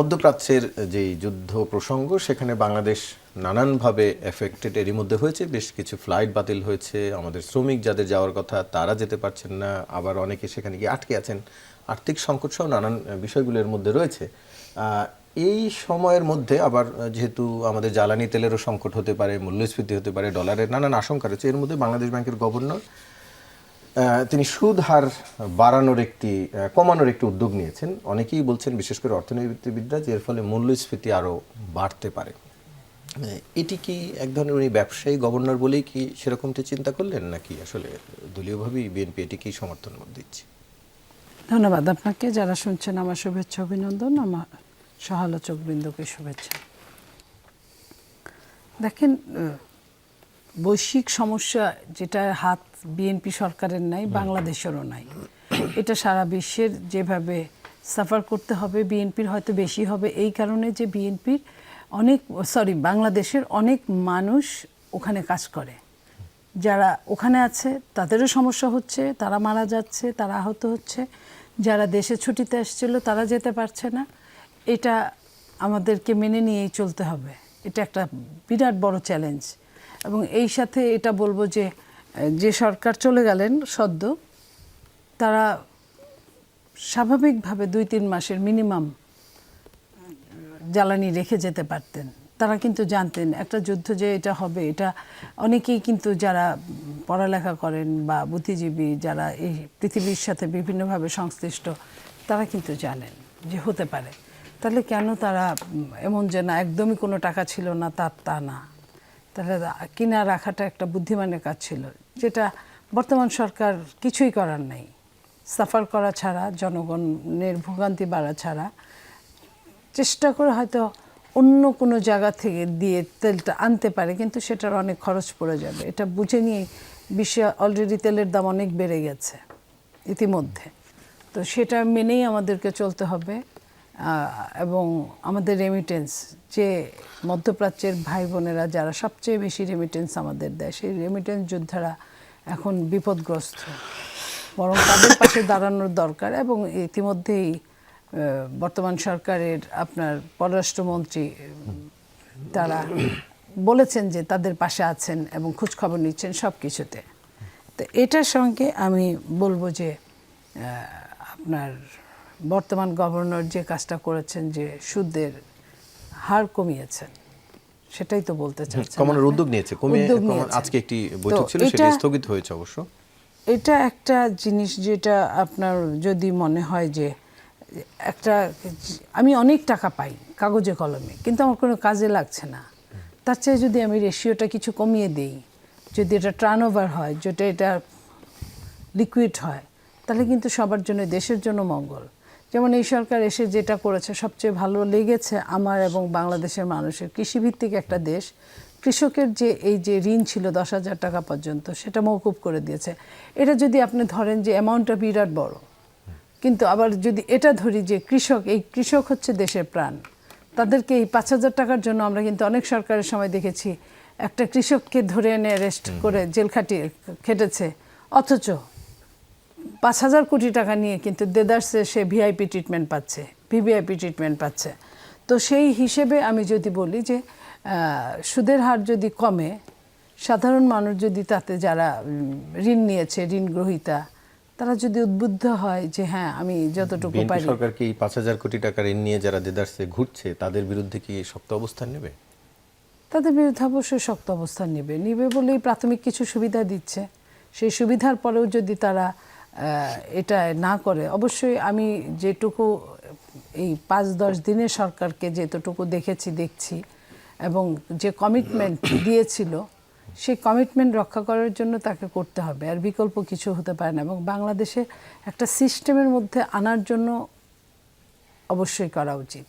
মধ্যপ্রাচ্যের যে যুদ্ধ প্রসঙ্গ সেখানে বাংলাদেশ নানানভাবে এফেক্টেড এরই মধ্যে হয়েছে। বেশ কিছু ফ্লাইট বাতিল হয়েছে, আমাদের শ্রমিক যাদের যাওয়ার কথা তারা যেতে পারছেন না, আবার অনেকে সেখানে গিয়ে আটকে আছেন। আর্থিক সংকট সহ নানান বিষয়গুলোর মধ্যে রয়েছে। এই সময়ের মধ্যে আবার যেহেতু আমাদের জ্বালানি তেলেরও সংকট হতে পারে, মূল্যস্ফীতি হতে পারে, ডলারের নানান আশঙ্কা রয়েছে, এর মধ্যে বাংলাদেশ ব্যাংকের গভর্নর তিনি সুদ হার কমানোর একটি উদ্যোগ নিয়েছেন। অনেকেই বলছেন, বিশেষ করে অর্থনীতিবিদরা, যে এর ফলে মূল্যস্ফীতি আরও বাড়তে পারে। এটি কি এক ধরনের উনি ব্যবসায়ী গভর্নর বলেই কি সেরকমটি চিন্তা করলেন, নাকি আসলে দলীয়ভাবেই বিএনপি এটিকেই সমর্থন দিচ্ছে? ধন্যবাদ আপনাকে। যারা শুনছেন আমার শুভেচ্ছা অভিনন্দন, আমার সহালোচক বৃন্দকে শুভেচ্ছা। দেখেন, বৈশ্বিক সমস্যা যেটা হাত বিএনপি সরকারের নাই, বাংলাদেশেরও নাই। এটা সারা বিশ্বের যেভাবে সাফার করতে হবে, বিএনপির হয়তো বেশি হবে, এই কারণে যে বিএনপির বাংলাদেশের অনেক মানুষ ওখানে কাজ করে, যারা ওখানে আছে তাদেরও সমস্যা হচ্ছে, তারা মারা যাচ্ছে, তারা আহত হচ্ছে। যারা দেশে ছুটিতে এসেছিল তারা যেতে পারছে না। এটা আমাদেরকে মেনে নিয়েই চলতে হবে। এটা একটা বিরাট বড় চ্যালেঞ্জ। এবং এই সাথে এটা বলবো যে সরকার চলে গেলেন সদ্য, তারা স্বাভাবিকভাবে 2-3 মাসের মিনিমাম জ্বালানি রেখে যেতে পারতেন। তারা কিন্তু জানতেন একটা যুদ্ধ যে এটা হবে। এটা অনেকেই কিন্তু যারা পড়ালেখা করেন বা বুদ্ধিজীবী, যারা এই পৃথিবীর সাথে বিভিন্নভাবে সংশ্লিষ্ট, তারা কিন্তু জানেন যে হতে পারে। তাহলে কেন তারা এমন যে না একদমই কোনো টাকা ছিল না, তা না। তাহলে কিনা রাখাটা একটা বুদ্ধিমানের কাজ ছিল, যেটা বর্তমান সরকার কিছুই করার নেই। সাফার করা ছাড়া, জনগণের ভোগান্তি বাড়া ছাড়া, চেষ্টা করে হয়তো অন্য কোনো জায়গা থেকে দিয়ে তেলটা আনতে পারে, কিন্তু সেটার অনেক খরচ পড়ে যাবে। এটা বুঝে নিয়ে বিশ্বে অলরেডি তেলের দাম অনেক বেড়ে গেছে ইতিমধ্যে। তো সেটা মেনেই আমাদেরকে চলতে হবে। এবং আমাদের রেমিটেন্স, যে মধ্যপ্রাচ্যের ভাই বোনেরা যারা সবচেয়ে বেশি রেমিটেন্স আমাদের দেয়, সেই রেমিটেন্স যোদ্ধারা এখন বিপদগ্রস্ত। বরং তাদের পাশে দাঁড়ানোর দরকার। এবং ইতিমধ্যেই বর্তমান সরকারের আপনার পররাষ্ট্রমন্ত্রী তারা বলেছেন যে তাদের পাশে আছেন এবং খোঁজখবর নিচ্ছেন সব কিছুতে। তো এটার সঙ্গে আমি বলবো যে আপনার বর্তমান গভর্নর যে কাজটা করেছেন, যে সুদের হার কমিয়েছেন, সেটাই তো বলতে চাচ্ছেন। কমানোর উদ্যোগ নিয়েছে, আজকে একটি বৈঠক ছিল, সেটা স্থগিত হয়েছে অবশ্য। এটা একটা জিনিস যেটা আপনার যদি মনে হয় যে আমি অনেক টাকা পাই কাগজে কলমে, কিন্তু আমার কোনো কাজে লাগছে না, তার চেয়ে যদি আমি রেশিওটা কিছু কমিয়ে দিই, যদি এটা টার্নওভার হয়, যেটা এটা লিকুইড হয়, তাহলে কিন্তু সবার জন্য, দেশের জন্য মঙ্গল। যেমন এই সরকার এসে যেটা করেছে সবচেয়ে ভালো লেগেছে আমার এবং বাংলাদেশের মানুষের। কৃষিভিত্তিক একটা দেশ, কৃষকের যে এই যে ঋণ ছিল 10,000 টাকা পর্যন্ত, সেটা মওকুফ করে দিয়েছে। এটা যদি আপনি ধরেন যে অ্যামাউন্টটা বিরাট বড়, কিন্তু আবার যদি এটা ধরি যে কৃষক হচ্ছে দেশের প্রাণ, তাদেরকে এই 5,000 টাকার জন্য আমরা কিন্তু অনেক সরকারের সময় দেখেছি একটা কৃষককে ধরে এনে অ্যারেস্ট করে জেল খেটেছে, অথচ 5,000 কোটি টাকা নিয়ে কিন্তু দেদারসে সে ভিআইপি ট্রিটমেন্ট পাচ্ছে, ভিভিআইপি ট্রিটমেন্ট পাচ্ছে। তো সেই হিসেবে আমি যদি বলি যে সুদের হার যদি কমে, সাধারণ মানুষ যদি তাতে, যারা ঋণ নিয়েছে, ঋণ গ্রহীতা, তারা যদি উদ্বুদ্ধ হয় যে হ্যাঁ আমি যতটুকু পারি। সরকার কি 5,000 কোটি টাকা ঋণ নিয়ে যারা দেদারসে ঘুরছে তাদের বিরুদ্ধে কি শক্ত অবস্থান নেবে? তাদের বিরুদ্ধে অবশ্যই শক্ত অবস্থান নেবে বলেই প্রাথমিক কিছু সুবিধা দিচ্ছে। সেই সুবিধার পরেও যদি তারা এটা না করে, অবশ্যই আমি যেটুকু এই 5-10 দিনে সরকারকে যেতটুকু দেখছি এবং যে কমিটমেন্ট দিয়েছিল, সেই কমিটমেন্ট রক্ষা করার জন্য তাকে করতে হবে, আর বিকল্প কিছু হতে পারে না। এবং বাংলাদেশে একটা সিস্টেমের মধ্যে আনার জন্য অবশ্যই করা উচিত।